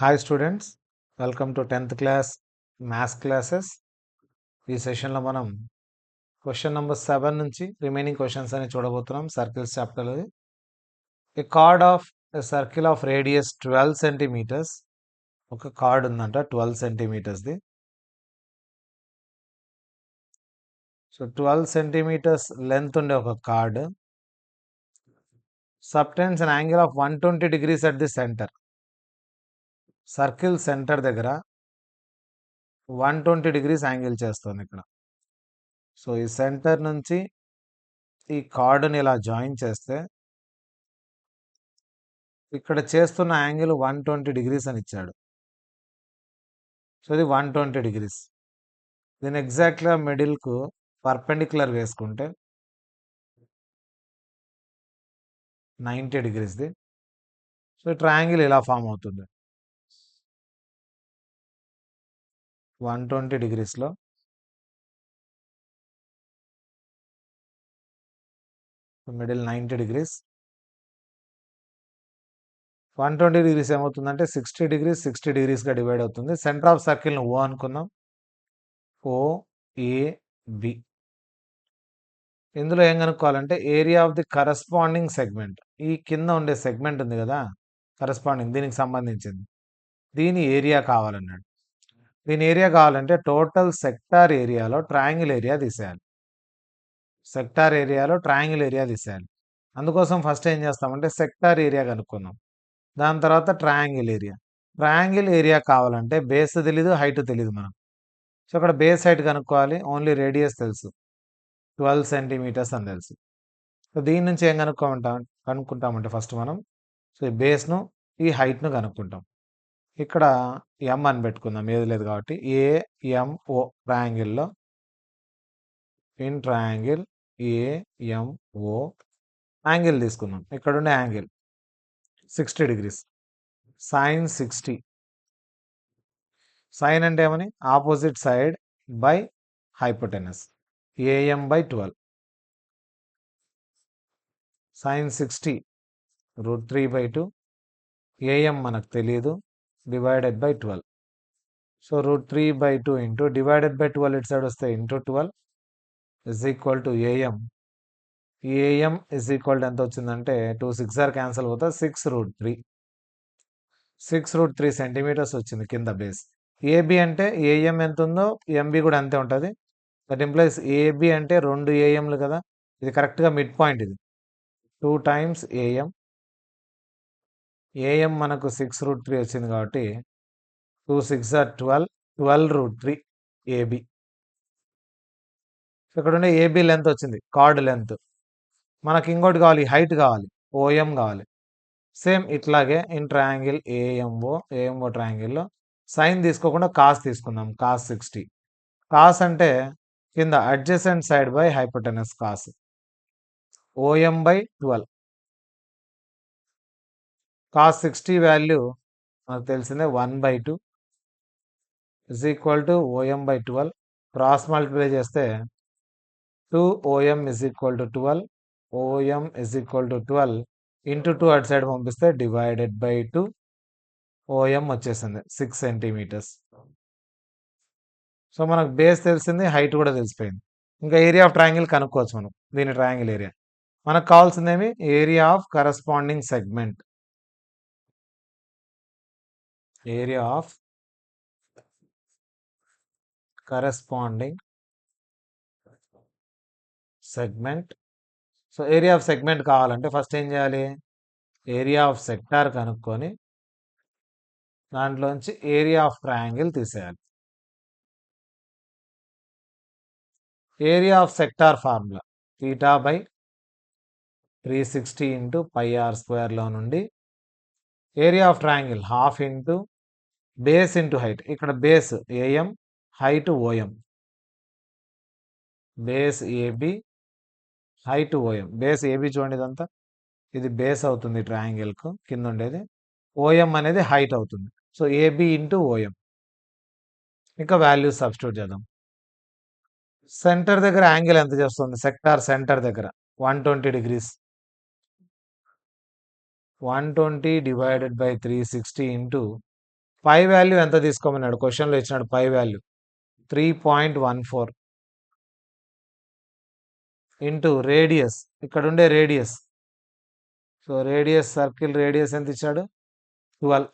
Hi students, welcome to 10th class maths classes. ఈ సెషన్లో మనం క్వశ్చన్ నెంబర్ 7 నుంచి రిమైనింగ్ క్వశ్చన్స్ అని చూడబోతున్నాం. సర్కిల్స్ చాప్టర్లో a chord of a circle of radius 12 centimetres. ఒక కార్డ్ ఉందంట 12 సెంటీమీటర్స్ది. సో 12 సెంటీమీటర్స్ లెంత్ ఉండే ఒక chord subtends an angle of 120 degrees at the centre. Circle centre దగ్గర 120 degrees యాంగిల్ చేస్తుంది ఇక్కడ. సో ఈ సెంటర్ నుంచి ఈ కార్డుని ఇలా జాయిన్ చేస్తే ఇక్కడ చేస్తున్న యాంగిల్ 120 degrees అని ఇచ్చాడు. సో ఇది 120 degrees. దీని ఎగ్జాక్ట్గా మిడిల్కు పర్పెండిక్యులర్ వేసుకుంటే 90 degreesది. సో ట్రయాంగిల్ ఇలా ఫామ్ అవుతుంది. 120 degreesలో మిడిల్ 90 degrees. 120 degrees ఏమవుతుందంటే 60 degrees 60 degreesగా డివైడ్ అవుతుంది. సెంటర్ ఆఫ్ సర్కిల్ని ఓ అనుకుందాం. OAB. ఇందులో ఏం కనుక్కోవాలంటే area of the corresponding segment. ఈ కింద ఉండే సెగ్మెంట్ ఉంది కదా, కరస్పాండింగ్ దీనికి సంబంధించింది, దీని ఏరియా కావాలన్నాడు. దీని ఏరియా కావాలంటే టోటల్ సెక్టార్ ఏరియాలో ట్రయాంగిల్ ఏరియా తీసేయాలి. సెక్టార్ ఏరియాలో ట్రయాంగిల్ ఏరియా తీసేయాలి. అందుకోసం ఫస్ట్ ఏం చేస్తామంటే సెక్టార్ ఏరియా కనుక్కుందాం. దాని తర్వాత ట్రయాంగిల్ ఏరియా. ట్రయాంగిల్ ఏరియా కావాలంటే బేస్ తెలీదు, హైట్ తెలీదు మనం. సో అక్కడ బేస్ హైట్ కనుక్కోవాలి. ఓన్లీ రేడియస్ తెలుసు, 12 సెంటీమీటర్స్ అని తెలుసు. సో దీని నుంచి ఏం కనుక్కుంటామంటే ఫస్ట్ మనం సో ఈ బేస్ను ఈ హైట్ను కనుక్కుంటాం. ఇక్కడ ఎం అని పెట్టుకుందాం, ఏది లేదు కాబట్టి. AMO ట్రయాంగిల్లో ఇన్ ట్రయాంగిల్ AMO యాంగిల్ తీసుకుందాం. ఇక్కడ ఉండే యాంగిల్ 60 degrees. సైన్ 60. సైన్ అంటే ఏమని? Opposite side by hypotenuse. AM/12. Sine 60 √3/2. AM మనకు తెలియదు, divided by 12. So √3/2 into divided by 12 ఇటు సైడ్ వస్తే into 12 is equal to AM. AM is equal to ఎంత వచ్చిందంటే 2 6 క్యాన్సల్ అవుతా 6√3. 6√3 సెంటీమీటర్స్ వచ్చింది కింద బేస్. AB అంటే AM ఎంత ఉందో MB కూడా అంతే ఉంటుంది. దట్ ఇంప్లైస్ AB అంటే 2 AMలు కదా, ఇది కరెక్ట్గా మిడ్ పాయింట్. ఇది 2 times AM. AM మనకు 6√3 వచ్చింది కాబట్టి 2 6 12, 12√3 AB. ఇక్కడ ఉండే AB లెంత్ వచ్చింది, కార్డ్ లెంత్. మనకి ఇంకోటి కావాలి, హైట్ కావాలి, OM కావాలి. సేమ్ ఇట్లాగే ఇన్ ట్రయాంగిల్ AMO ట్రయాంగిల్లో సైన్ తీసుకోకుండా కాస్ తీసుకుందాం. కాస్ 60. కాస్ అంటే కింద adjacent side by hypotenuse cos. OM/12. Cos 60 value మనకు తెలిసిందే 1/2 is equal to OM/12. Cross multiply చేస్తే 2OM is equal to 12. OM is equal to 12 into 2 అటు side పంపిస్తే divided by 2. OM వచ్చేసింది 6 సెంటీమీటర్స్. సో మనకు base తెలిసింది, హైట్ కూడా తెలిసిపోయింది. ఇంకా ఏరియా ఆఫ్ ట్రయాంగిల్ కనుక్కోవచ్చు మనం. దీని ట్రయాంగిల్ ఏరియా మనకు కావాల్సిందేమి? Area of corresponding segment. Area of corresponding segment. So area of segment కావాలంటే ఫస్ట్ ఏం చేయాలి? ఏరియా ఆఫ్ సెక్టార్ కనుక్కొని దాంట్లోంచి ఏరియా ఆఫ్ ట్రయాంగిల్ తీసేయాలి. Area of sector formula θ/360 into πr² నుండి area of triangle half into base into height. ఇక్కడ base AM, height OM. Base AB, height OM. Base AB చూడండి, ఇదంతా ఇది బేస్ అవుతుంది ట్రయాంగిల్కు కింద ఉండేది. OM అనేది హైట్ అవుతుంది. So AB into OM. ఇంకా వాల్యూస్ సబ్స్టిట్యూట్ చేద్దాం. సెంటర్ దగ్గర యాంగిల్ ఎంత చేస్తుంది? సెక్టార్ సెంటర్ దగ్గర 120 degrees. 120 divided by 360 into pi value ఎంత తీసుకోమన్నాడు, క్వశ్చన్లో ఇచ్చినాడు పై వాల్యూ 3.14 ఇంటూ రేడియస్, ఇక్కడ ఉండే radius. So radius, circle radius ఎంత ఇచ్చాడు, 12.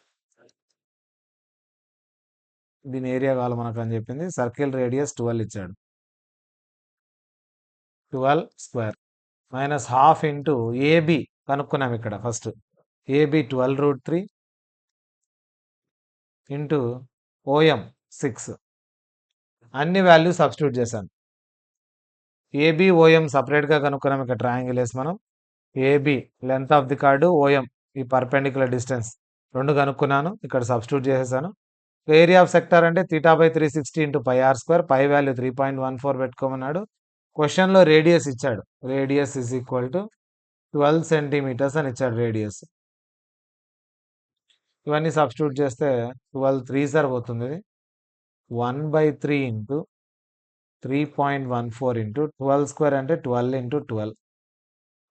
దీని ఏరియా కావాలి మనకు అని చెప్పింది, సర్కిల్ రేడియస్ 12 ఇచ్చాడు. 12 square minus half into AB కనుక్కున్నాం ఇక్కడ ఫస్ట్. AB 12√3 into OM 6. అన్ని వాల్యూ సబ్స్టిట్యూట్ చేశాను. ఏబి ఓఎం సపరేట్గా కనుక్కున్నాం, ఇక్కడ ట్రయాంగిల్ వేసి మనం. AB length of the chord, OM ఈ పర్పెండిక్యులర్ డిస్టెన్స్ రెండు కనుక్కున్నాను, ఇక్కడ సబ్స్టిట్యూట్ చేసేసాను. ఏరియా ఆఫ్ సెక్టార్ అంటే θ/360 ఇంటూ πr², పై వాల్యూ 3.14 పెట్టుకోమన్నాడు. క్వశ్చన్లో రేడియస్ ఇచ్చాడు, radius is equal to 12 centimetres అని ఇచ్చాడు రేడియస్. ఇవన్నీ సబ్స్టిట్యూట్ చేస్తే 12 3 సరిపోతుంది. 1/3 ఇంటూ 3.14 ఇంటూ 12² అంటే 12 ఇంటూ 12.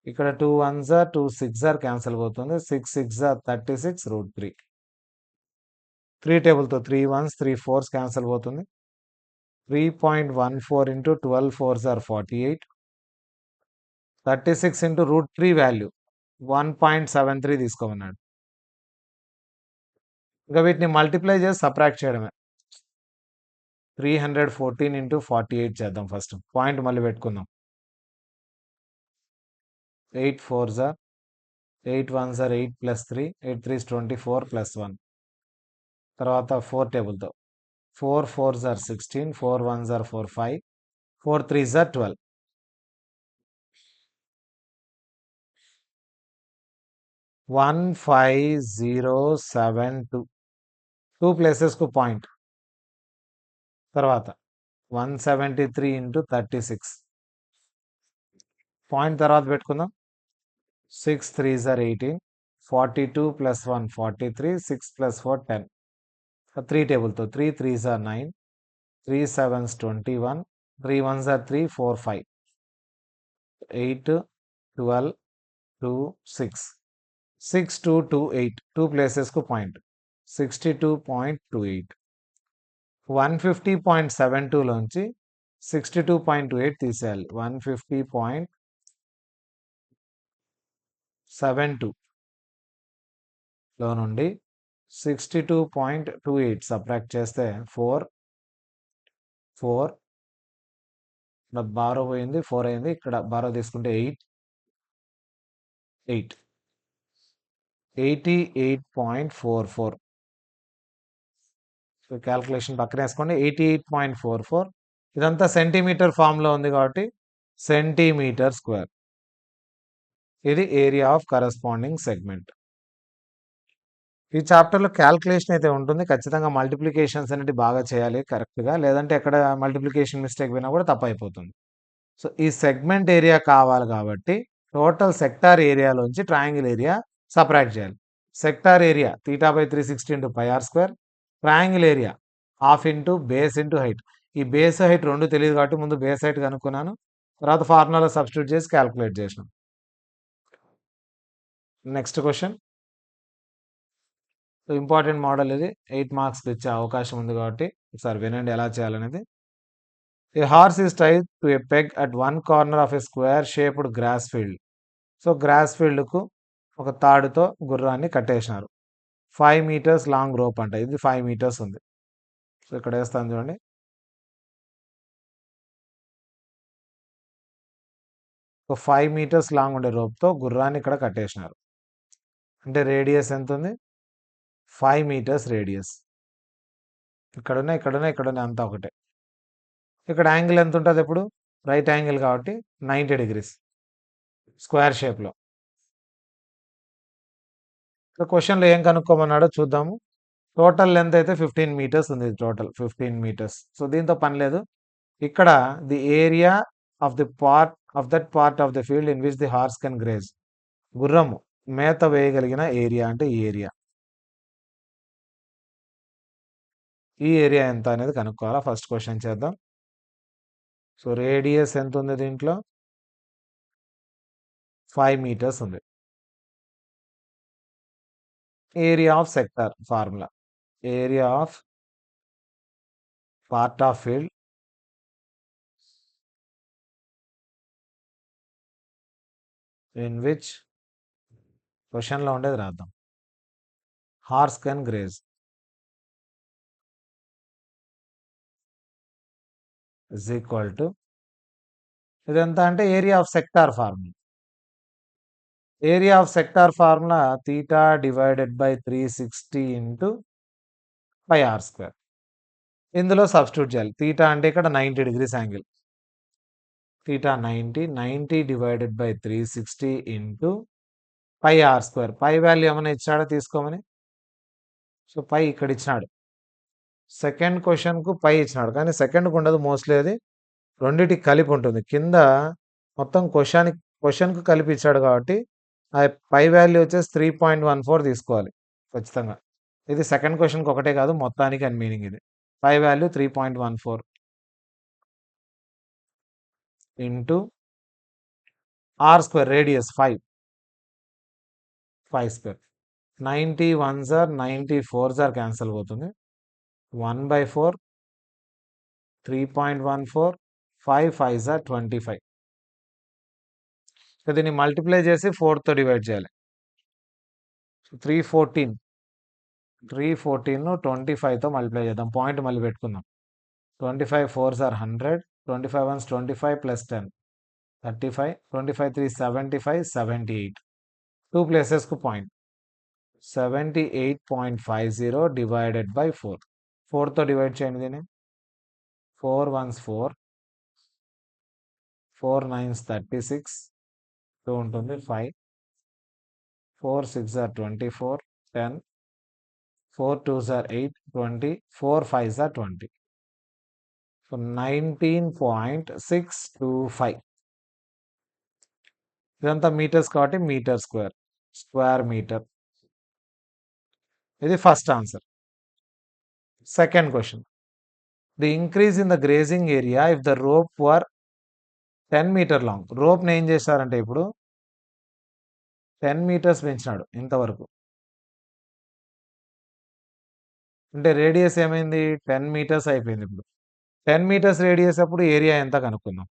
ఇక్కడ 2 1s 2 6 క్యాన్సిల్ అవుతుంది, 6 6 36√3. 3 టేబుల్తో 3 1s 3 4s క్యాన్సిల్ అవుతుంది. 3.14 ఇంటూ 12 4s 48. 36 into √3 value 1.73 తీసుకోమన్నాడు. ఇంకా వీటిని మల్టిప్లై చేసి సబ్ట్రాక్ట్ చేయడమే. 314 ఇంటూ 48 చేద్దాం ఫస్ట్, పాయింట్ మళ్ళీ పెట్టుకుందాం. 8 4s 8 1s 8 + 3, 8 3s 24 + 1. తర్వాత 4 టేబుల్తో 4 4s 16, 4 1s 4 5, 4 3s 12. 15072, 2 ప్లేసెస్కు పాయింట్. తర్వాత 173 ఇంటూ 36, పాయింట్ తర్వాత పెట్టుకుందాం. 6 3s 18, 42 + 1 43, 6 + 4 10. 3 టేబుల్తో 3 3s 9, 3 7s 21, 3 1s 3 4 5, 8 12 2 6, 6228, 2 ప్లేసెస్కు point. 62.28. 150.72లోంచి 62.28 తీసేయాలి. 150.72లో నుండి 62.28 సబ్ట్రాక్ట్ చేస్తే 4 4 బారో పోయింది, 4 అయింది. ఇక్కడ బారో తీసుకుంటే 8 8 88.44. సో క్యాల్కులేషన్ పక్కన వేసుకోండి. 88.44. ఇదంతా సెంటీమీటర్ ఫామ్లో ఉంది కాబట్టి సెంటీమీటర్ స్క్వేర్. ఇది ఏరియా ఆఫ్ కరస్పాండింగ్ సెగ్మెంట్. ఈ చాప్టర్లో క్యాల్కులేషన్ అయితే ఉంటుంది, ఖచ్చితంగా మల్టిప్లికేషన్స్ అనేవి బాగా చేయాలి కరెక్ట్గా, లేదంటే ఎక్కడ మల్టిప్లికేషన్ మిస్టేక్ పోయినా కూడా తప్పు అయిపోతుంది. సో ఈ సెగ్మెంట్ ఏరియా కావాలి కాబట్టి టోటల్ సెక్టార్ ఏరియాలోంచి ట్రయాంగిల్ ఏరియా సపరేట్ చేయాలి. Sector area θ/360 into πr², triangle area half into base into height. ఈ బేస్ హైట్ రెండు తెలియదు కాబట్టి ముందు బేస్ హైట్ కనుక్కున్నాను, తర్వాత ఫార్ములా సబ్స్టిట్యూట్ చేసి క్యాల్కులేట్ చేసినాం. నెక్స్ట్ క్వశ్చన్, ఇంపార్టెంట్ మోడల్ ఇది, 8 మార్క్స్ ఇచ్చే అవకాశం ఉంది కాబట్టి ఒకసారి వినండి ఎలా చేయాలనేది. A horse is tied to a peg at one corner of a square shaped grass field. So grass ఫీల్డ్కు ఒక తాడుతో గుర్రాన్ని కట్టేసినారు. 5 meters లాంగ్ రోప్ అంట, ఇది 5 meters ఉంది. సో ఇక్కడ వేస్తాను చూడండి. ఒక 5 meters లాంగ్ ఉండే రోప్తో గుర్రాన్ని ఇక్కడ కట్టేసినారు. అంటే రేడియస్ ఎంత ఉంది, 5 meters రేడియస్. ఇక్కడున్న అంతా ఒకటే. ఇక్కడ యాంగిల్ ఎంత ఉంటుంది, ఇప్పుడు రైట్ యాంగిల్ కాబట్టి 90 degrees స్క్వేర్ షేప్లో. క్వశ్చన్లో ఏం కనుక్కోమన్నాడో చూద్దాము. టోటల్ లెంత్ అయితే 15 meters ఉంది, టోటల్ 15 meters. సో దీంతో పని లేదు. ఇక్కడ the area of the part of that part of the field in which the horse can grace. గుర్రం మేత వేయగలిగిన ఏరియా అంటే ఈ ఏరియా. ఈ ఏరియా ఎంత అనేది కనుక్కోవాలా. ఫస్ట్ క్వశ్చన్ చేద్దాం. సో రేడియస్ ఎంత ఉంది దీంట్లో, 5 meters ఉంది. Area of sector formula area of part of field in which క్వశ్చన్లో ఉండేది రాద్దాం. Horse can graze is equal to ఇదంతా అంటే area of sector formula. Area of sector formula theta divided by 360 into pi r square. ఇందులో substitute చేయాలి. Theta అంటే ఇక్కడ 90 degrees angle. Theta 90 divided by 360 into pi r square. Pi value ఏమైనా ఇచ్చాడో తీసుకోమని. So పై ఇక్కడ ఇచ్చినాడు. సెకండ్ క్వశ్చన్కు పై ఇచ్చినాడు, కానీ సెకండ్కు ఉండదు మోస్ట్లీ, అది రెండింటికి కలిపి ఉంటుంది. కింద మొత్తం క్వశ్చన్కు కలిపి ఇచ్చాడు కాబట్టి ఆ పై వాల్యూ వచ్చేసి 3.14 తీసుకోవాలి ఖచ్చితంగా. ఇది సెకండ్ క్వశ్చన్కి ఒకటే కాదు, మొత్తానికి అని మీనింగ్. ఇది pi value 3.14 into r square, radius 5 square. 90 1s are 90 4s are cancel పోతుంది. 1/4 3.14 5 5s are 25. సో దీన్ని మల్టిప్లై చేసి 4తో డివైడ్ చేయాలి. 314 ను 25తో మల్టిప్లై చేద్దాం. పాయింట్ మళ్ళీ పెట్టుకుందాం. 25 4s are 100, 25 1s 25 plus 10 35, 25 3 75 78. 2 ప్లేసెస్కు point. 78.50 divided by 4. 4తో divide చేయండి దీన్ని. 4 1s 4, 4 9s 36, 2 ఉంటుంది 5, 4 6 are 24, 10, 4 2s are 8, 20, 4 5s are 20. So 19.625. ఇదంతా మీటర్స్ కాబట్టి మీటర్ స్క్వేర్, స్క్వేర్ మీటర్. ఇది first answer. Second question, the increase in the grazing area if the rope were 10 metre long. రోప్ని ఏం చేశారంటే ఇప్పుడు 10 మీటర్స్ పెంచినాడు ఇంతవరకు. అంటే రేడియస్ ఏమైంది, 10 మీటర్స్ అయిపోయింది. ఇప్పుడు 10 మీటర్స్ రేడియస్ అప్పుడు ఏరియా ఎంత కనుక్కుందాం.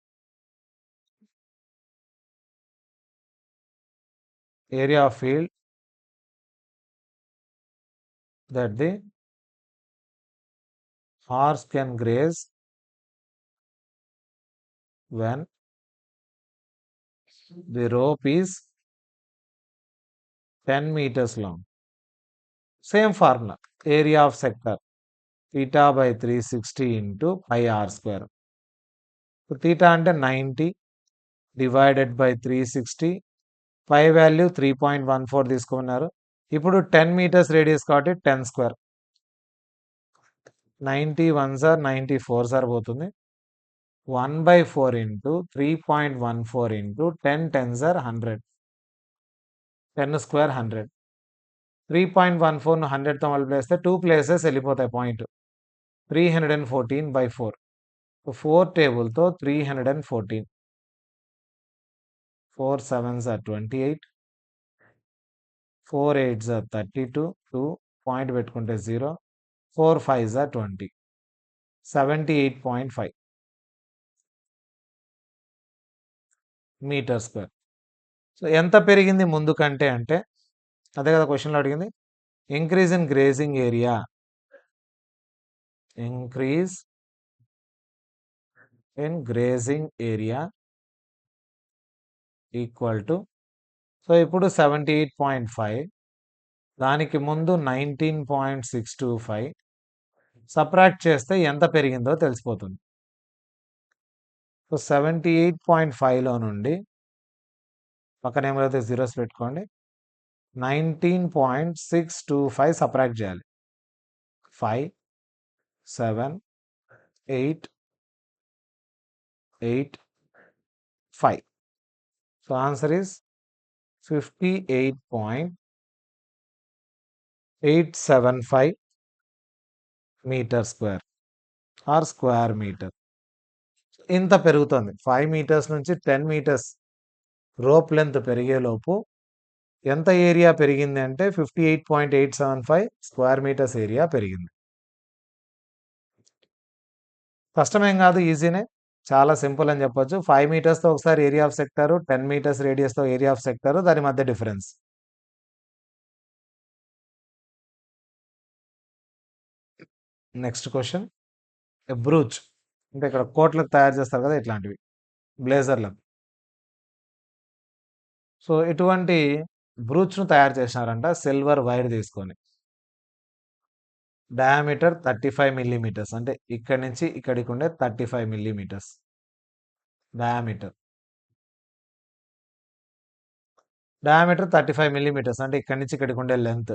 Area of field that the horse can graze when the rope is 10 meters long. Same formula, area of sector theta by 360 into pi r square. So theta అంటే 90 divided by 360, pi value 3.14 తీసుకున్నారు. ఇప్పుడు 10 meters radius కాబట్టి 10 square. 90 1s are 90 4s are పోతుంది. 1/4 into 3.14 into 10 10s are 100. 10 square 100. 3.14ను 100తో multiply చేస్తే 2 places వెళ్ళిపోతాయి point. 314/4. 4 టేబుల్తో 314. 4 7s are 28, 4 8s are 32, 2 point పెట్టుకుంటే 0, 4 5s are 20. 78.5 metre square. So ఎంత పెరిగింది ముందు కంటే అంటే, అదే కదా క్వశ్చన్లో అడిగింది. Increase in grazing area, increase in grazing area equal to, so ఇప్పుడు 78.5, దానికి ముందు 19.625 సబ్ట్రాక్ట్ చేస్తే ఎంత పెరిగిందో తెలిసిపోతుంది. సో 78.5లో నుండి పక్కన ఏమైతే జీరోస్ పెట్టుకోండి, 19.625 సబ్ట్రాక్ట్ చేయాలి. 5 7 8 8 5. So answer is 58.875 metre square or square metre. ఇంత పెరుగుతుంది. 5 మీటర్స్ నుంచి 10 మీటర్స్ రోప్ లెంత్ పెరిగేలోపు ఎంత ఏరియా పెరిగింది అంటే 58.875 స్క్వేర్ మీటర్స్ ఏరియా పెరిగింది. కష్టమేం కాదు, ఈజీనే. చాలా సింపుల్ అని చెప్పొచ్చు. 5 మీటర్స్‌తో ఒకసారి ఏరియా ఆఫ్ సెక్టారు, 10 మీటర్స్ రేడియస్‌తో ఏరియా ఆఫ్ సెక్టారు, దాని మధ్య difference. Next question. A brooch అంటే ఇక్కడ కోట్‌లకు తయారు చేస్తారు కదా! ఇట్లాంటివి. బ్లేజర్‌లకు. సో, ఇటువంటి బ్రూచ్‌ను తయారు చేసినారంట సిల్వర్ వైర్ తీసుకొని. Diameter 35 millimetres. అంటే ఇక్కడి నుంచి ఇక్కడికి ఉండే 35 మిల్లీమీటర్స్ డయామీటర్. డయామీటర్ 35 మిల్లీమీటర్స్ అంటే ఇక్కడి నుంచి ఇక్కడికి ఉండే లెంత్.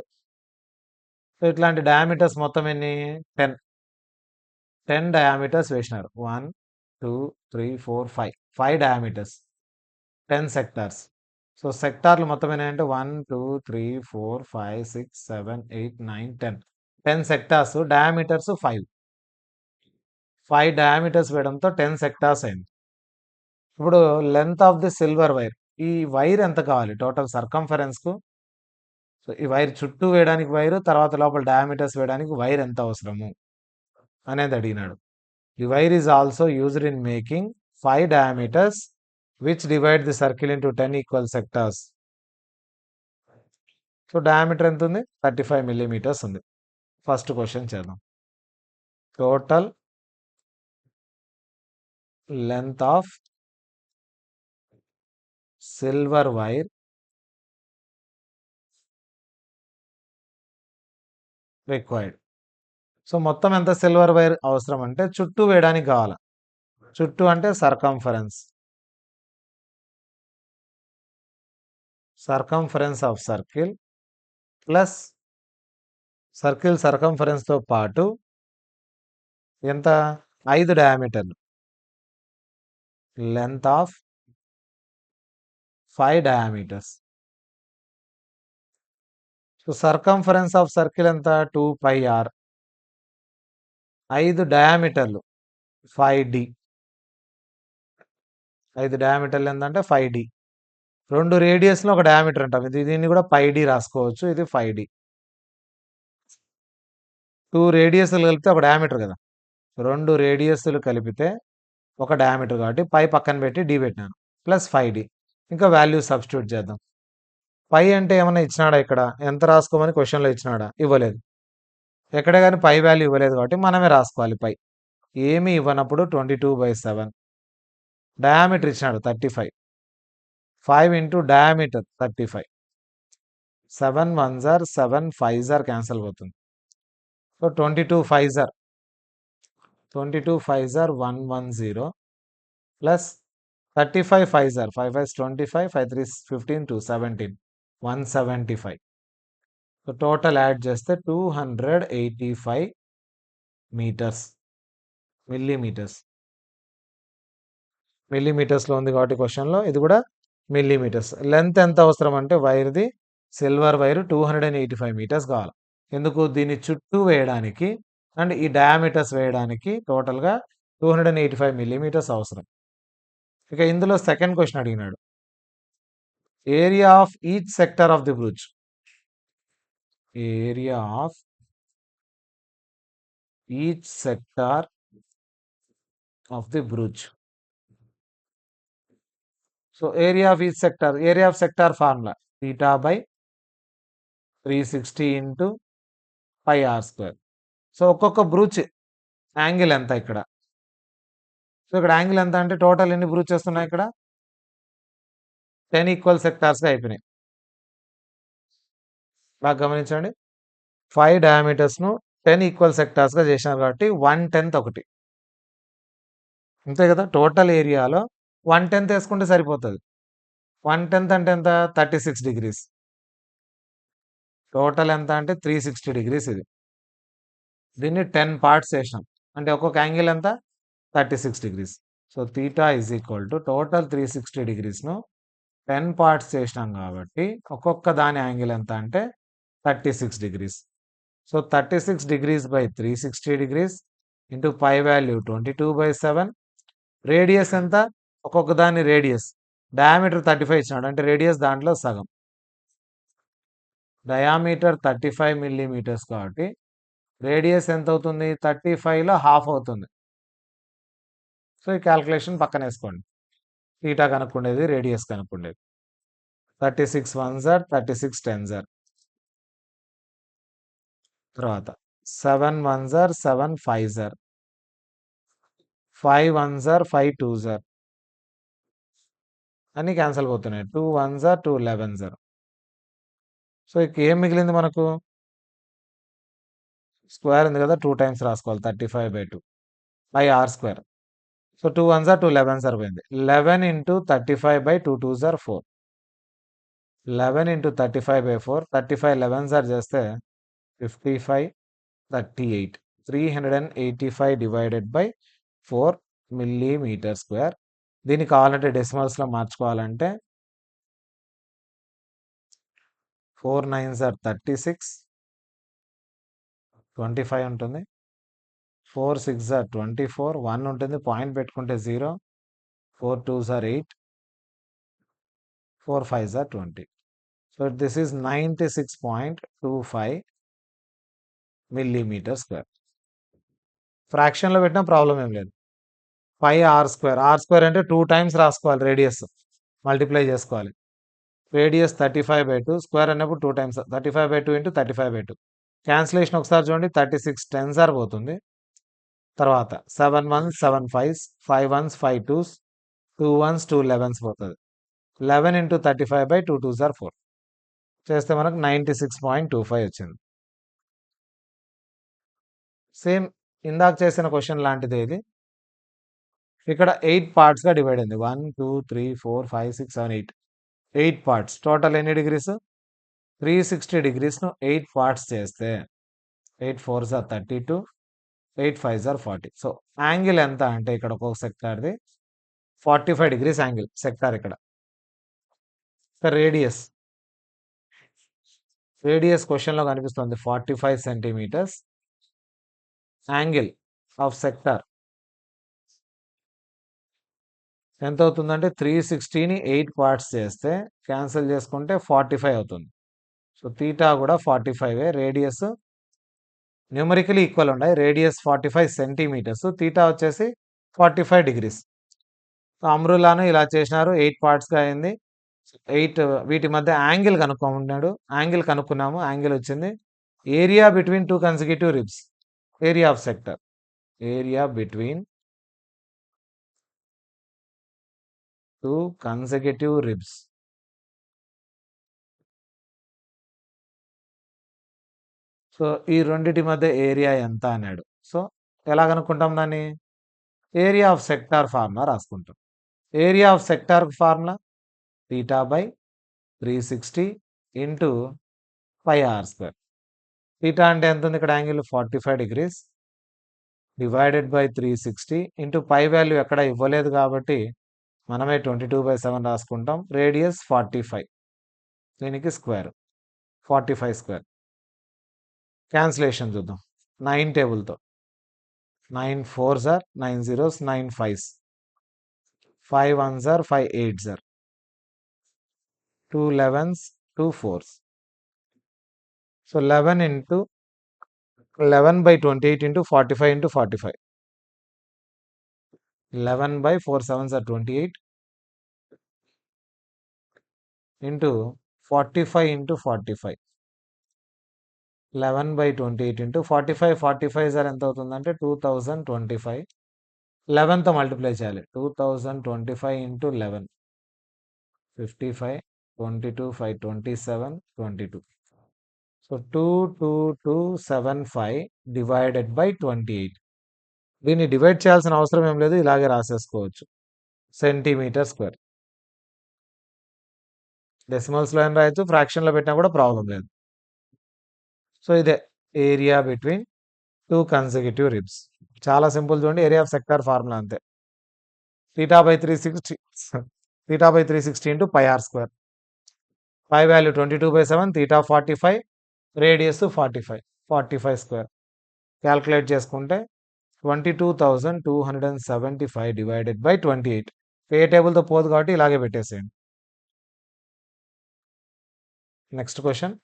సో, ఇట్లాంటి డయామీటర్స్ మొత్తం ఎన్ని? 10. 10 డయామీటర్స్ వేసినారు. 1, 2, 3, 4, 5. 5 డయామీటర్స్. 10 సెక్టార్స్. సో, సెక్టార్లు మొత్తం ఎన్నంటే 1, 2, 3, 4, 5, 6, 7, 8, 9, 10. 10 సెక్టార్స్. డయామీటర్స్ 5. 5 డయామీటర్స్ వేయడంతో 10 సెక్టార్స్ అయింది. ఇప్పుడు length of the silver wire. ఈ వైర్ ఎంత కావాలి టోటల్ సర్కంఫరెన్స్‌కు? సో, ఈ వైర్ చుట్టూ వేయడానికి వైరు, తర్వాత లోపల డయామీటర్స్ వేయడానికి వైర్ ఎంత అవసరము అనేది అడిగినాడు. The wire is also used in making 5 diameters which divide the circle into 10 equal sectors. So, diameter ఎంత ఉంది? 35 మిల్లీమీటర్స్ ఉంది. ఫస్ట్ క్వెషన్ చేద్దాం. Total length of silver wire required. So, మొత్తం ఎంత సిల్వర్ వైర్ అవసరం అంటే చుట్టూ వేయడానికి కావాల. చుట్టూ అంటే circumference. Circumference of circle plus circle సర్కంఫరెన్స్‌తో పాటు ఎంత? 5 డయామీటర్లు. Length of 5 diameters. So, circumference of circle ఎంత? 2 పై ఆర్. 5 డయామీటర్లు 5d. 5 డయామీటర్లు ఎంతంటే 5d. 2 రేడియస్‌లో ఒక డయామీటర్ అంటాం. దీన్ని కూడా πd రాసుకోవచ్చు. ఇది 5d. 2 రేడియస్‌లు కలిపితే ఒక డయామీటర్ కదా! 2 రేడియస్‌లు కలిపితే ఒక డయామీటర్ కాబట్టి పై పక్కన పెట్టి d పెట్టినాను. Plus 5d. ఇంకా వాల్యూ సబ్స్టిట్యూట్ చేద్దాం. పై అంటే ఏమన్నా ఇచ్చినాడా ఇక్కడ? ఎంత రాసుకోమని క్వెషన్‌లో ఇచ్చినాడా? ఇవ్వలేదు. ఎక్కడ గాని పై వాల్యూ ఇవ్వలేదు కాబట్టి మనమే రాసుకోవాలి పై. ఏమి ఇవ్వనప్పుడు 22/7. డయామీటర్ ఇచ్చినాడు 35. 5 into diameter 35. 7 1s are 7 5s are cancel అవుతుంది. So, 22 5s are 110 plus 35 5s are 5 5s 25, 5 3s 15, 2 17. 175. So, total add చేస్తే 285 మీటర్స్. మిల్లీమీటర్స్. మిల్లీమీటర్స్‌లో ఉంది కాబట్టి క్వెషన్‌లో ఇది కూడా మిల్లీమీటర్స్. లెంత్ ఎంత అవసరం అంటే వైర్‌ది సిల్వర్ వైర్ 285 మీటర్స్ కావాలి. ఎందుకు? దీన్ని చుట్టూ వేయడానికి అండ్ ఈ డయామీటర్స్ వేయడానికి టోటల్‌గా 285 మిల్లీమీటర్స్ అవసరం. ఇక ఇందులో సెకండ్ క్వెషన్ అడిగినాడు. Area of each sector of the brooch. Area of each sector of the brooch. So, area of each sector. Area of sector formula theta by 360 into pi r square. So, ఒక్కొక్క brooch angle ఎంత ఇక్కడ? So, ఇక్కడ angle ఎంత అంటే total ఎన్ని బ్రూచెస్ ఉన్నాయి ఇక్కడ? 10 equal సెక్టార్స్‌గా అయిపోయినాయి. బాగా గమనించండి. 5 డయామీటర్స్‌ను 10 ఈక్వల్ సెక్టార్స్‌గా చేసినారు కాబట్టి 1/10 ఒకటి. అంతే కదా! టోటల్ ఏరియాలో 1/10 ఏసుకుంటే సరిపోతది. 1/10 అంటే ఎంత? 36 డిగ్రీస్. టోటల్ ఎంత అంటే 360 డిగ్రీస్ ఇది. దీన్ని 10 పార్ట్స్ చేసినాం. అంటే ఒక్కొక్క యాంగిల్ ఎంత? 36 degrees. So, theta is equal to total 360 డిగ్రీస్‌ను 10 పార్ట్స్ చేసినాం కాబట్టి ఒక్కొక్క దాని యాంగిల్ ఎంత అంటే 36 degrees. So, 36 degrees by 360 degrees into pi value 22/7. Radius ఎంత? ఒక్కొక్క దాని రేడియస్. డయామీటర్ 35 ఇచ్చినాడు. అంటే రేడియస్ దాంట్లో సగం. డయామీటర్ 35 మిల్లీమీటర్స్ కాబట్టి రేడియస్ ఎంత అవుతుంది? 35లో హాఫ్ అవుతుంది. సో ఈ క్యాల్కులేషన్ పక్కన వేసుకోండి. తీటా కనుక్కుండేది, రేడియస్ కనుక్కుండేది. 36 1 సార్, 36 10 సార్. తర్వాత 7 1 సార్, 7 5 సార్, 5 1 సార్, 5 2 సార్ అన్నీ క్యాన్సిల్ అవుతున్నాయి. 2 1 సార్, 2 11 సార్. సో ఇక ఏం మిగిలింది మనకు? స్క్వేర్ ఉంది కదా, 2 టైమ్స్ రాసుకోవాలి. 35/2 బై ఆర్ స్క్వేర్. సో 2 1 సార్, 2 11 సార్ పోయింది. 11 ఇంటూ 35/2 2 సార్ 4. 11 ఇంటూ 35/4, 35 11 సార్ చేస్తే 55 38. 385 డివైడెడ్ బై 4 మిల్లీమీటర్ స్క్వేర్. దీన్ని కావాలంటే డెసిమల్స్లో మార్చుకోవాలంటే 4 9s ఆర్ 36, 25 ఉంటుంది. 4 6s ఆర్ 24, 1 ఉంటుంది, పాయింట్ పెట్టుకుంటే 0. 4 2s are 8, 4 5s are 20. So this is 96.25 millimetre square. ఫ్రాక్షన్లో పెట్టినా ప్రాబ్లం ఏం లేదు. 5r square. ఆర్ స్క్వేర్ అంటే 2 టైమ్స్ రాసుకోవాలి, రేడియస్ మల్టిప్లై చేసుకోవాలి. రేడియస్ 35/2, స్క్వేర్ అన్నప్పుడు 2 టైమ్స్ 35/2 ఇంటూ 35/2. క్యాన్సిలేషన్ ఒకసారి చూడండి. 36 10s ఆర్ పోతుంది. తర్వాత 7 1s 7 5s, 5 1s 5 2s, 2 1s 2 11s పోతుంది. 11 ఇంటూ 35/2 2s ఆర్ 4 చేస్తే మనకు 96.25 వచ్చింది. సేమ్ ఇందాక చేసిన క్వశ్చన్ లాంటిదే ఇది. ఇక్కడ 8 పార్ట్స్గా డివైడ్ అయింది. 1 2 3 4 5 6 7 8. 8 పార్ట్స్. టోటల్ ఎన్ని డిగ్రీస్? 360 డిగ్రీస్ను 8 పార్ట్స్ చేస్తే 8 4s are 32, 8 5s are 40. So angle ఎంత అంటే ఇక్కడ ఒక్కొక్క సెక్టార్ది 45 డిగ్రీస్ యాంగిల్ సెక్టార్. ఇక్కడ రేడియస్ క్వశ్చన్లో కనిపిస్తుంది 45 సెంటీమీటర్స్. యాంగిల్ ఆఫ్ సెక్టార్ ఎంత అవుతుందంటే 360ని 8 పార్ట్స్ చేస్తే క్యాన్సిల్ చేసుకుంటే 45 అవుతుంది. సో తీటా కూడా 45. రేడియస్ న్యూమరికలీ ఈక్వల్ ఉన్నాయి. రేడియస్ 45 సెంటీమీటర్స్, తీటా వచ్చేసి 45 డిగ్రీస్. సో అమ్రులాను ఇలా చేసినారు, 8 పార్ట్స్గా అయింది. 8 వీటి మధ్య యాంగిల్ కనుక్కున్నాడు. యాంగిల్ కనుక్కున్నాము, యాంగిల్ వచ్చింది. Area between 2 consecutive ribs. Area of sector. Area between 2 consecutive ribs. So ఈ రెండిటి మధ్య ఏరియా ఎంత అన్నాడు. సో ఎలా కనుక్కుంటాం దాన్ని? ఏరియా ఆఫ్ సెక్టార్ ఫార్ములా రాసుకుంటాం. Area of sector formula theta by 360 into 5r square. Theta అంటే ఎంత ఉంది ఇక్కడ? Angle 45 degrees divided by 360 into pi value ఎక్కడ ఇవ్వలేదు కాబట్టి మనమే 22/7 రాసుకుంటాం. రేడియస్ 45, దీనికి స్క్వేర్ 45 స్క్వేర్. క్యాన్సిలేషన్ చూద్దాం 9 టేబుల్తో. 9 4s are 9 0s, 9 5s, 5 1s are 5 8s are, 2 11s, 2 4s. So 11 into 11/28 into 45 into 45. 11/4 7s are 28 into 45 into 45. 11/28 into 45. 45 సార్ ఎంత అవుతుందంటే 2025. 11తో మల్టిప్లై చేయాలి. 2025 ఇంటూ 11. 55, 22, 5, 27, 22. So 22275 divided by 28. దీన్ని డివైడ్ చేయాల్సిన అవసరం ఏం లేదు, ఇలాగే రాసేసుకోవచ్చు. Centimetre square. డెసిమల్స్లో ఏం రాయొచ్చు, ఫ్రాక్షన్లో పెట్టినా కూడా ప్రాబ్లం లేదు. సో ఇదే ఏరియా బిట్వీన్ 2 కన్సిక్యూటివ్ రిబ్స్. చాలా సింపుల్ చూడండి. ఏరియా ఆఫ్ సెక్టార్ ఫార్ములా అంతే. Theta by 360 into pi r square. Pi value 22/7, theta 45, radius 45 square. Calculate చేసుకుంటే 22,275 డివైడెడ్ బై 28. ఏ టేబుల్తో పోదు కాబట్టి ఇలాగే పెట్టేసేయండి. Next question.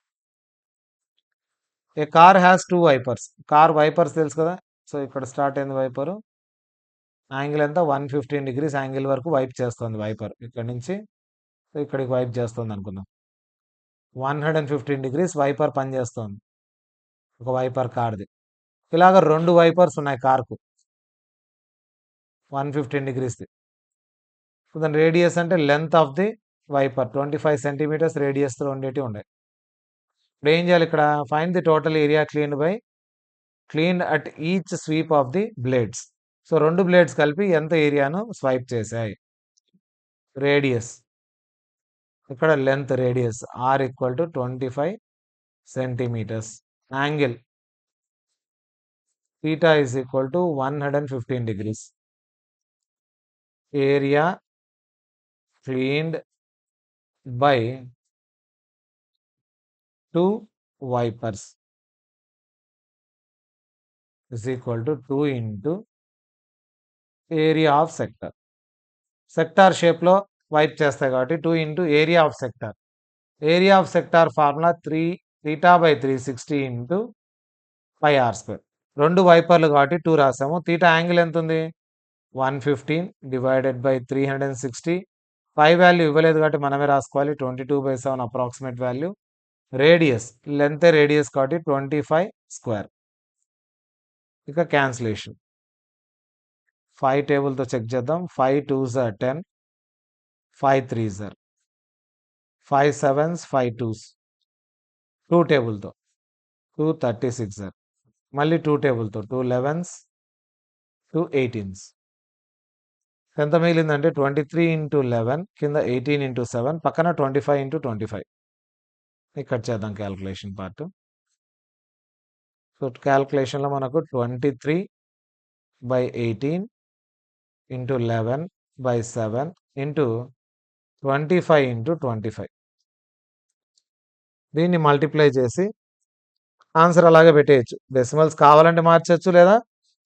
A car has 2 wipers. Car wipers తెలుసు కదా! సో, ఇక్కడ స్టార్ట్ అయింది వైపరు. యాంగిల్ ఎంత 115 డిగ్రీస్ యాంగిల్ వరకు వైప్ చేస్తుంది వైపర్. ఇక్కడి నుంచి ఇక్కడికి వైప్ చేస్తుందనుకుందాం. 115 డిగ్రీస్ వైపర్ పనిచేస్తోంది. ఒక వైపర్ కార్‌ది. ఇలాగ 2 వైపర్స్ ఉన్నాయి కార్‌కు. 115 డిగ్రీస్‌ది. సో, దాని రేడియస్ అంటే length of the wiper 25 centimetres రేడియస్‌తో ఉండేటివి ఉన్నాయి. ఇప్పుడు ఏం చేయాలి ఇక్కడ? Find the total area cleaned at each sweep of the blades. So, 2 blades కలిపి ఎంత ఏరియాను స్వైప్ చేశాయి? రేడియస్. ఇక్కడ length radius r equal to 25 centimetres. Angle theta is equal to 115 degrees. Area cleaned by 2 wipers is equal to 2 into area of sector. Sector షేప్లో wipe చేస్తాయి కాబట్టి 2 into area of sector. Area of sector formula 3 theta by 360 into 5r². 2 వైపర్లు కాబట్టి 2 రాసాము. Theta angle ఎంత ఉంది? 115 divided by 360. 5 value ఇవ్వలేదు కాబట్టి మనమే రాసుకోవాలి. 22/7 approximate value. Radius length radius కాబట్టి 25 స్క్వేర్. ఇక క్యాన్సిలేషన్ 5 టేబుల్తో చెక్ చేద్దాం. 5 2s are 10, 5 3s are 5 7s, 5 2s. 2 టేబుల్తో 2 36 are మళ్ళీ 2 టేబుల్తో 2 11s, 2 18s. ఎంత మిగిలిందంటే 23 ఇంటూ 11 కింద 18 ఇంటూ 7 పక్కన 25 ఇంటూ 25. ఇక్కడ చేద్దాం క్యాల్కులేషన్ పార్ట్. సో, క్యాల్కులేషన్లో మనకు 23/18 ఇంటూ 11/7 ఇంటూ 25 ఇంటూ 25. దీన్ని మల్టిప్లై చేసి ఆన్సర్ అలాగే పెట్టేయచ్చు. డెసిమల్స్ కావాలంటే మార్చచ్చు లేదా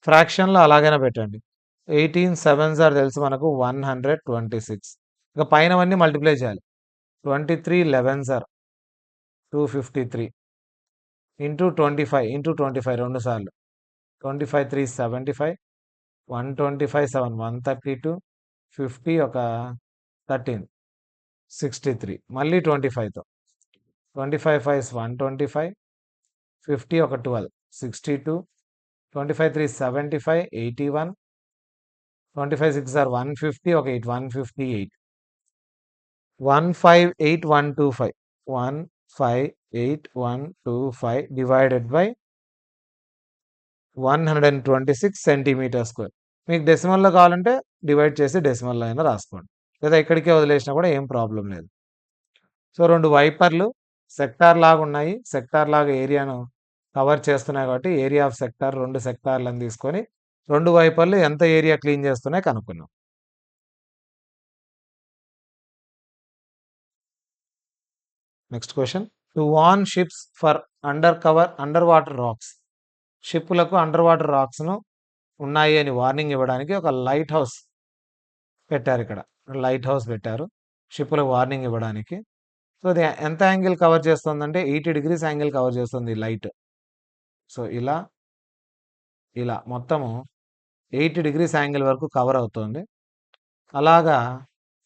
ఫ్రాక్షన్లో అలాగైనా పెట్టండి. 18 7s are తెలుసు మనకు 126. ఇక పైనవన్నీ మల్టిప్లై చేయాలి. 23 11s are 253 ఇంటూ 25 ఇంటూ 25 2 సార్లు 25 3 75, 125 7 132, 50 ఒక 13 63 మళ్ళీ 25తో 25 5 125, 50 ఒక 12 62, 25 3 75 81, 25 6 are 150 ఒక 8 158, 158125 158125 డివైడెడ్ బై 126 సెంటీమీటర్ స్క్వేర్. మీకు డెసిమల్లో కావాలంటే డివైడ్ చేసి డెసిమల్లో అయినా రాసుకోండి, లేదా ఇక్కడికే వదిలేసినా కూడా ఏం ప్రాబ్లం లేదు. సో, 2 వైపర్లు సెక్టార్ లాగా ఉన్నాయి. సెక్టార్ లాగా ఏరియాను కవర్ చేస్తున్నాయి కాబట్టి ఏరియా ఆఫ్ సెక్టార్ 2 సెక్టార్లను తీసుకొని 2 వైపర్లు ఎంత ఏరియా క్లీన్ చేస్తున్నాయి కనుక్కున్నాం. Next question. To warn ships for underwater rocks. షిప్పులకు అండర్ వాటర్ రాక్స్ను ఉన్నాయి అని వార్నింగ్ ఇవ్వడానికి ఒక లైట్ హౌస్ పెట్టారు. ఇక్కడ లైట్ హౌస్ పెట్టారు షిప్పులకు వార్నింగ్ ఇవ్వడానికి. సో, అది ఎంత యాంగిల్ కవర్ చేస్తుందంటే 80 డిగ్రీస్ యాంగిల్ కవర్ చేస్తుంది లైట్. సో, ఇలా ఇలా మొత్తము 80 డిగ్రీస్ యాంగిల్ వరకు కవర్ అవుతుంది. అలాగా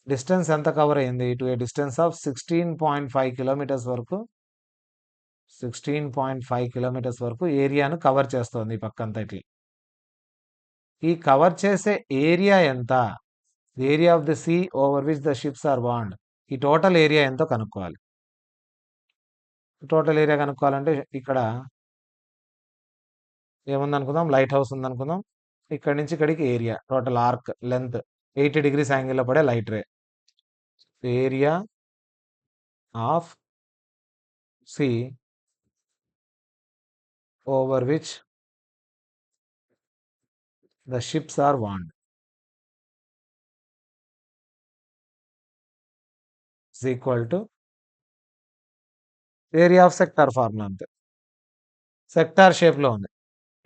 డిస్టెన్స్ ఎంత కవర్ అయింది? To a distance of 16.5 kilometres వరకు 16.5 కిలోమీటర్స్ వరకు ఏరియాను కవర్ చేస్తుంది ఈ పక్కంతా ఇట్లా. ఈ కవర్ చేసే ఏరియా ఎంత? Area of the sea over which the ships are bond. ఈ టోటల్ ఏరియా ఎంతో కనుక్కోవాలి. టోటల్ ఏరియా కనుక్కోవాలంటే ఇక్కడ ఏముందనుకుందాం, లైట్ హౌస్ ఉందనుకుందాం. ఇక్కడి నుంచి ఇక్కడికి area total arc length 80 degrees యాంగిల్లో పడే light ray. Area of sea over which the ships are warned is equal to area of sector formula అంతే. సెక్టార్ షేప్లో ఉంది.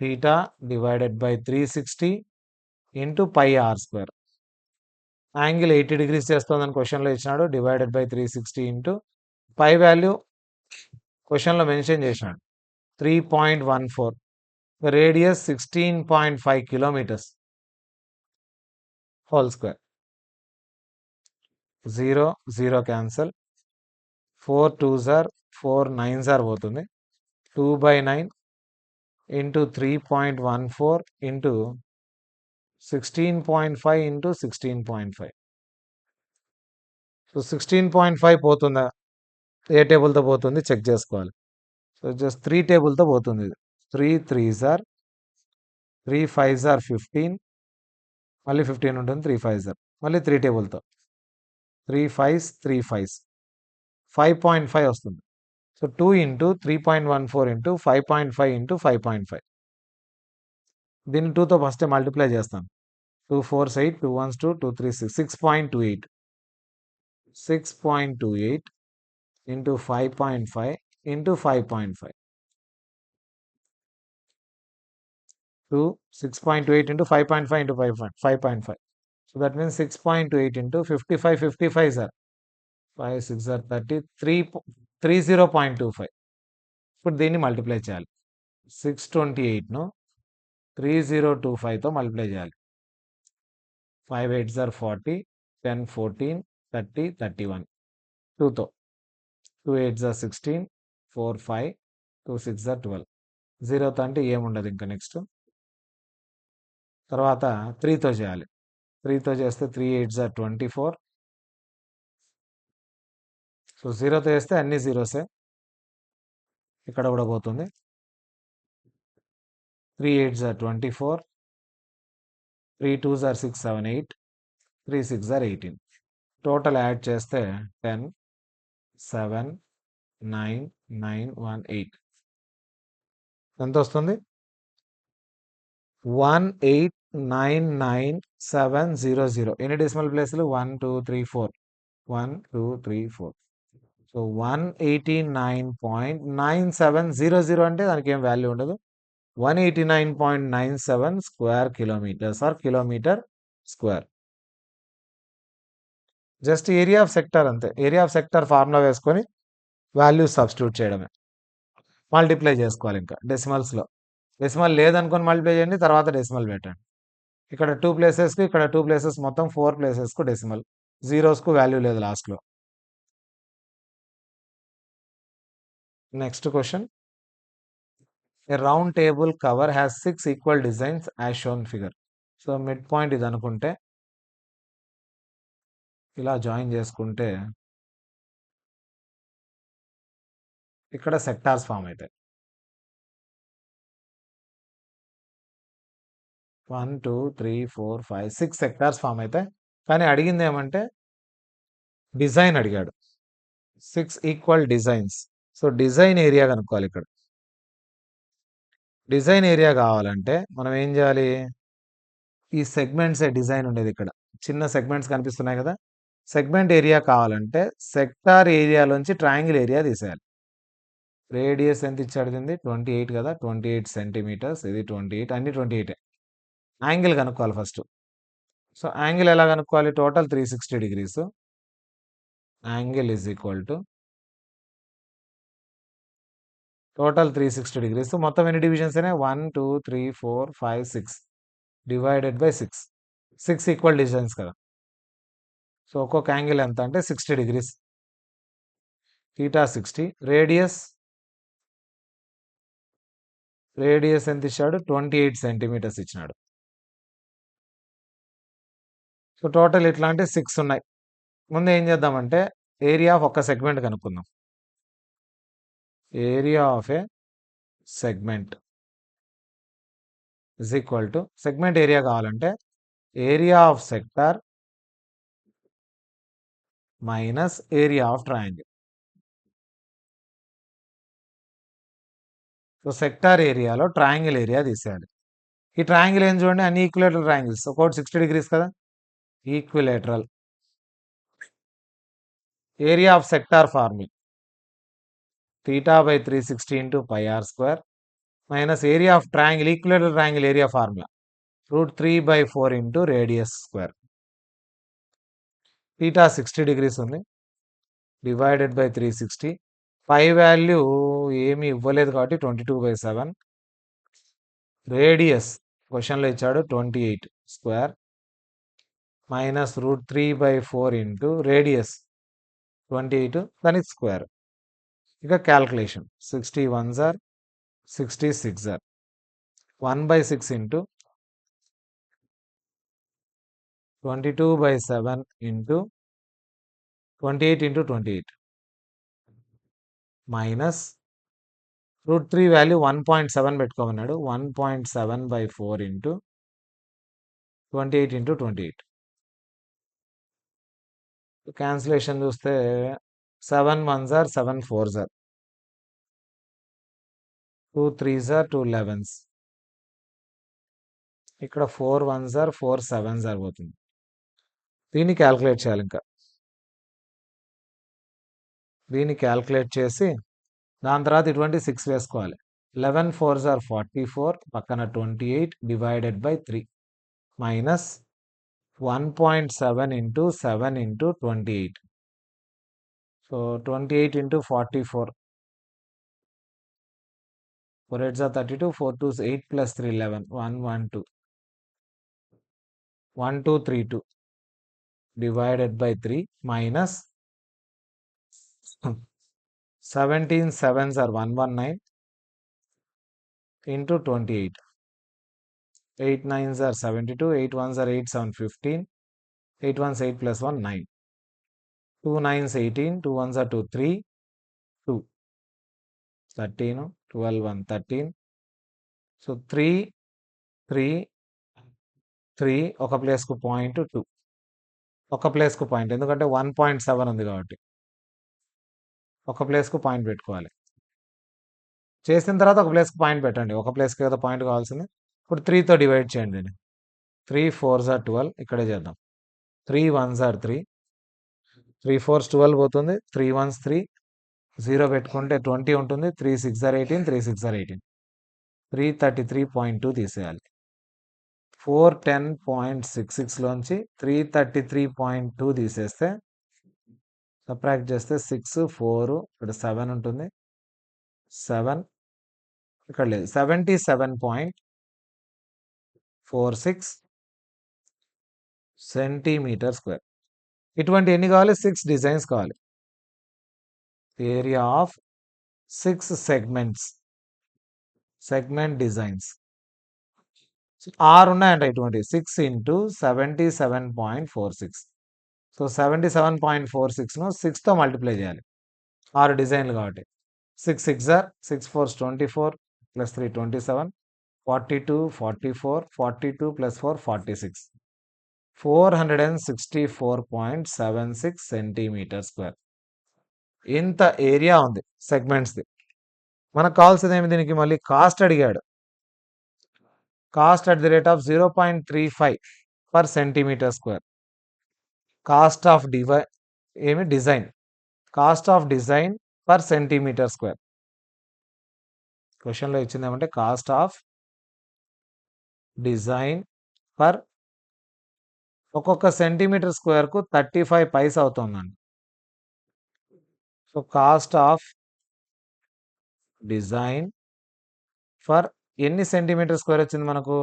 theta divided by 360 into πr². Angle 80 degrees చేస్తుందని క్వశ్చన్లో ఇచ్చినాడు. Divided by 360 into pi value క్వశ్చన్లో mention చేసినాడు 3.14. The radius 16.5 kilometers. Whole square. 0, 0 cancel. 4 2s are 4 9s are పోతుంది. 2/9 into 3.14 into 16.5 into 16.5. So 16.5 పోతుందా? ఏ టేబుల్తో పోతుంది చెక్ చేసుకోవాలి. సో జస్ట్ 3 టేబుల్తో పోతుంది. 3 3s are 3 5s are 15, మళ్ళీ 15 ఉంటుంది. 3 5s are మళ్ళీ 3 టేబుల్తో 3 5s 3 5s 5.5 వస్తుంది. So 2 into 3.14 into 5.5 into 5.5. దీన్ని 2తో ఫస్ట్ మల్టిప్లై చేస్తాను. 2 4s 8, 2 1s 2, 2 3 6, 6.28. 6.28 into 5.5 into 5.5. 6.28 into 5.5 into 5.5. So that means 6.8 into 55. 55 are 5 6 are 30. 30.25. ఇప్పుడు దీన్ని మల్టిప్లై చేయాలి. 628ను 3025తో మల్టిప్లై చేయాలి. 5 8s are 40, 10 14, 30 31. 2తో 2 8s are 16, 4 5, 2 6 are 12. 0తో అంటే ఏముండదు ఇంకా నెక్స్ట్. తర్వాత 3తో చేయాలి. 3తో చేస్తే 3 8s are 24. సో 0తో చేస్తే అన్ని జీరోసే. ఇక్కడ కూడా పోతుంది. 3 8s are 24. 3 2s are 6 7 8. 3 6 are 18. Total add చేస్తే 10 7 9 9 1 8. ఎంత వస్తుంది? 1899700. ఎన్ని డెసిమల్ ప్లేస్లు? 1 2 3 4. 1 2 3 4. సో 189.9700 అంటే దానికి ఏం వాల్యూ ఉండదు. 189.97 square kilometres or kilometre square. Just area of sector అంతే. ఏరియా ఆఫ్ సెక్టర్ ఫార్ములా వేసుకొని వాల్యూ సబ్స్టిట్యూట్ చేయడమే. మల్టిప్లై చేసుకోవాలి ఇంకా డెసిమల్స్లో. డెసిమల్ లేదనుకొని మల్టిప్లై చేయండి, తర్వాత డెసిమల్ పెట్టండి. ఇక్కడ 2 ప్లేసెస్కి, ఇక్కడ 2 ప్లేసెస్, మొత్తం 4 ప్లేసెస్కు డెసిమల్. జీరోస్కు వాల్యూ లేదు లాస్ట్లో. Next question. A round table cover has 6 equal designs as shown figure. So mid point ఇది అనుకుంటే ఇలా జాయిన్ చేసుకుంటే ఇక్కడ సెక్టార్స్ ఫామ్ అవుతాయి. 1 2 3 4 5 6 సెక్టార్స్ ఫామ్ అవుతాయి. కానీ అడిగింది ఏమంటే డిజైన్ అడిగాడు. 6 equal designs. So design area కనుక్కోవాలి. ఇక్కడ డిజైన్ ఏరియా కావాలంటే మనం ఏం చేయాలి? ఈ సెగ్మెంట్సే డిజైన్ ఉండేది. ఇక్కడ చిన్న సెగ్మెంట్స్ కనిపిస్తున్నాయి కదా. సెగ్మెంట్ ఏరియా కావాలంటే సెక్టార్ ఏరియాలోంచి ట్రయాంగిల్ ఏరియా తీసేయాలి. రేడియస్ ఎంత ఇచ్చాడు? 28 కదా, 28 సెంటీమీటర్స్. ఇది 28, అన్ని 28. యాంగిల్ కనుక్కోవాలి ఫస్ట్. సో యాంగిల్ ఎలా కనుక్కోవాలి? Total 360 degrees. Angle is equal to total 360 degrees. మొత్తం ఎన్ని డివిజన్స్ అయినాయి? 1 2 3 4 5 6 డివైడెడ్ బై 6. 6 ఈక్వల్ డివిజన్స్ కదా. సో ఒక్కొక్క యాంగిల్ ఎంత అంటే 60 degrees. θ 60. రేడియస్ ఎంత ఇచ్చాడు? 28 సెంటీమీటర్స్ ఇచ్చినాడు. సో టోటల్ ఎట్లా అంటే 6 ఉన్నాయి. ముందు ఏం చేద్దామంటే ఏరియా ఆఫ్ ఒక సెగ్మెంట్ కనుక్కుందాం. Area of a segment is equal to, segment area కావాలంటే area of sector minus area of triangle. So sector ఏరియాలో ట్రయాంగిల్ ఏరియా తీసేయాలి. ఈ ట్రయాంగిల్ ఏం చూడండి, అన్ని ఈక్విలేటరల్ ట్రయాంగిల్స్. ఒకటి 60 degrees కదా, equilateral. Area of sector formula θ/360 into pi r square minus area of triangle, equilateral triangle area formula √3/4 into radius square. θ 60 degrees ఉంది, divided by 360. Pi value ఏమి ఇవ్వలేదు కాబట్టి 22/7. రేడియస్ క్వశ్చన్లో ఇచ్చాడు 28 స్క్వేర్ మైనస్ √3/4 ఇంటూ రేడియస్ 28 దానికి square. ఇక calculation 61 sir 66 sir 1/6 into 22/7 into 28 into 28 minus √3 value 1.7 పెట్టుకోమన్నాడు. 1.7/4 into 28 into 28 cancellation చూస్తే 7 1s are 7 4s are 2 3s are 2 11s. ఇక్కడ 4 1s are 4 7s are పోతుంది. దీన్ని క్యాల్కులేట్ చేయాలి. ఇంకా దీన్ని క్యాల్కులేట్ చేసి దాని తర్వాత ఇటువంటి 6 వేసుకోవాలి. 11 4s are 44 పక్కన 28 divided by 3 minus 1.7 into 7 into 28. So 28 into 44 4 8s are 32 4 2s 8 plus 3 11 1 1 2 1 2 3 2 divided by 3 minus 17 7s are 119 into 28. 8 9s are 72 8 1s are 8 7 15 8 1s 8 plus 1 9 2 9s 18 2 1s are 2 3 2 13 12 1 13. So 3 3 3 ఒక ప్లేస్కు పాయింట్ 2 ఒక ప్లేస్కు point ఎందుకంటే 1.7 ఉంది కాబట్టి ఒక ప్లేస్కు point పెట్టుకోవాలి. చేసిన తర్వాత ఒక ప్లేస్కి పాయింట్ పెట్టండి. ఒక ప్లేస్కి కదా పాయింట్ కావాల్సింది. ఇప్పుడు 3తో డివైడ్ చేయండి. 3 4s are 12 ఇక్కడే చేద్దాం. 3 1s are 3 3 4s 12 పోతుంది. 3 1s 3 0 పెట్టుకుంటే 20 ఉంటుంది. 3 6 are 18 3 6 are 18 333.2 తీసేయాలి. 410.66లోంచి 333.2 తీసేస్తే సబ్ట్రాక్ట్ చేస్తే 6 4 ఇక్కడ 7 ఉంటుంది. 7 ఇక్కడ లేదు 77.46 సెంటీమీటర్ స్క్వేర్. ఇటువంటి ఎన్ని కావాలి? 6 డిజైన్స్ కావాలి. ఏరియా ఆఫ్ 6 సెగ్మెంట్ డిజైన్స్ 6 ఉన్నాయంట. ఇటువంటి 6 ఇంటూ 77.46. సో 77.46ను 6తో మల్టిప్లై చేయాలి. 6 డిజైన్లు కాబట్టి 6 6 are 6 4s 24 plus 3 27 42 44 42 plus 4 46 464.76 centimetre square. ఇంత ఏరియా ఉంది సెగ్మెంట్స్ది. మనకు కావాల్సింది ఏమి? దీనికి మళ్ళీ కాస్ట్ అడిగాడు. Cost at the rate of 0.35 per centimetre square. Cost of design cost of design per centimetre square. క్వశ్చన్లో ఇచ్చింది ఏమంటే కాస్ట్ ఆఫ్ డిజైన్ పర్ ఒక్కొక్క సెంటీమీటర్ స్క్వేర్కు 35 పైస్ అవుతుందండి. So cost of design for ఎన్ని సెంటీమీటర్ స్క్వేర్ వచ్చింది మనకు?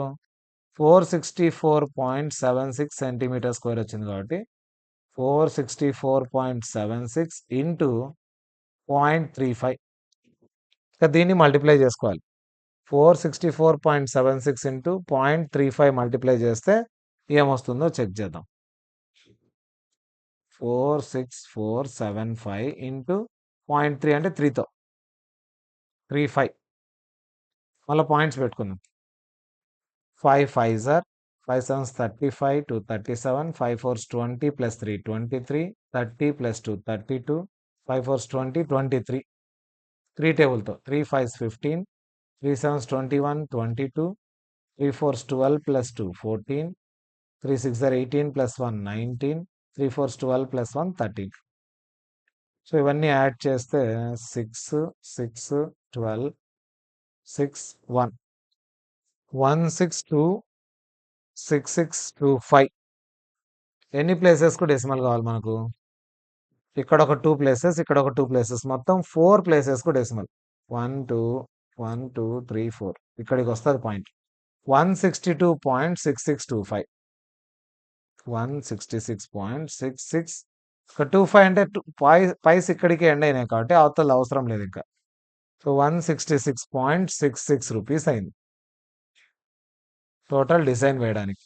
464.76 సెంటీమీటర్ స్క్వేర్ వచ్చింది కాబట్టి 464.76 ఇంటూ 0.35 దీన్ని మల్టిప్లై చేసుకోవాలి. 464.76 ఇంటూ 0.35 మల్టిప్లై చేస్తే ఏమొస్తుందో చెక్ చేద్దాం. 46475 ఇంటూ 0.3 అంటే 3తో 35 మళ్ళీ పాయింట్స్ పెట్టుకుందాం. 5 5s are 5 7s 35 2 37 5 4s 20 plus 3 23 30 plus 2 32 5 4s 20 23 3 టేబుల్తో 3 5s 15 3 7s 21 22 3 4s 12 plus 2 14 3 6 are 18 plus 1 19 3 4s 12 plus 1 13. So ఇవన్నీ యాడ్ చేస్తే 6 6 12 6 1 162 6625. ఎన్ని ప్లేసెస్కు డెసిమల్ కావాలి మనకు? ఇక్కడ ఒక 2 ప్లేసెస్, ఇక్కడ ఒక 2 ప్లేసెస్, మొత్తం 4 ప్లేసెస్‌కు డెసిమల్. 1, 2, 1, 2, 3, 4 ఇక్కడికి వస్తది పాయింట్. 162.6625. 166.66 ఇక్కడ 25 అంటే పైస్ ఇక్కడికి ఎండ్ అయినాయి కాబట్టి అవతల అవసరం లేదు ఇంకా. సో 166.66 రూపీస్ అయింది టోటల్ డిజైన్ వేయడానికి.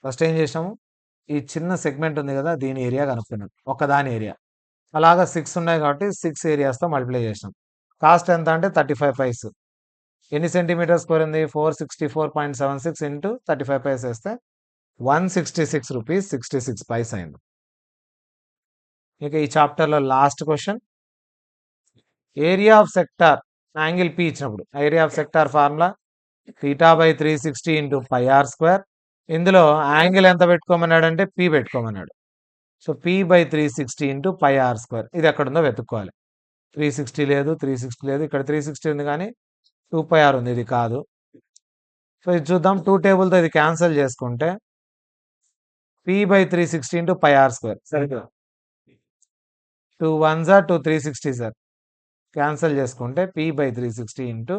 ఫస్ట్ ఏం చేసాము, ఈ చిన్న సెగ్మెంట్ ఉంది కదా, దీని ఏరియా కనుక్కున్నాం, ఒకదాని ఏరియా. అలాగా 6 ఉన్నాయి కాబట్టి 6 ఏరియాస్తో మల్టిప్లై చేసాం. కాస్ట్ ఎంత అంటే 35 పైస్. ఎన్ని సెంటీమీటర్ స్క్వేర్ ఉంది, 464.76 ఇంటూ 35 పైస్ వేస్తే 166 రూపీస్ 66 పైస్ అయింది. ఇక ఈ చాప్టర్లో last question, area of sector angle P ఇచ్చినప్పుడు area of sector formula θ/360 into pi r square. ఇందులో యాంగిల్ ఎంత పెట్టుకోమన్నాడు అంటే పి పెట్టుకోమన్నాడు. So p/360 into pi r square, ఇది ఎక్కడుందో వెతుక్కోవాలి. 360 లేదు, 360 లేదు, ఇక్కడ 360 ఉంది కానీ 2πr ఉంది, ఇది కాదు. సో ఇది చూద్దాం, 2 టేబుల్తో ఇది క్యాన్సిల్ చేసుకుంటే p/360 into pi r square సరిగ్గా 2 1s are 2 360 సార్. క్యాన్సిల్ చేసుకుంటే p/360 into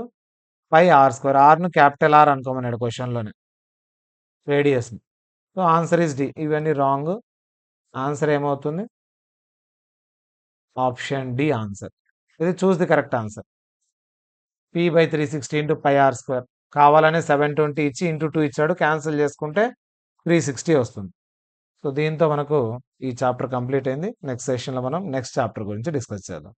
pi r square. ఆర్ను క్యాపిటల్ ఆర్ అనుకోమన్నాడు క్వశ్చన్లోనే, రేడియస్ని. So answer is D. ఇవన్నీ రాంగ్. ఆన్సర్ ఏమవుతుంది, ఆప్షన్ డి ఆన్సర్. ఇది choose the correct answer. p/360 into pi r square కావాలనే 720 ఇచ్చి ఇంటూ 2 ఇచ్చాడు, క్యాన్సిల్ చేసుకుంటే 360 వస్తుంది. సో దీంతో మనకు ఈ చాప్టర్ కంప్లీట్ అయింది. నెక్స్ట్ సెషన్లో మనం నెక్స్ట్ చాప్టర్ గురించి డిస్కస్ చేద్దాం.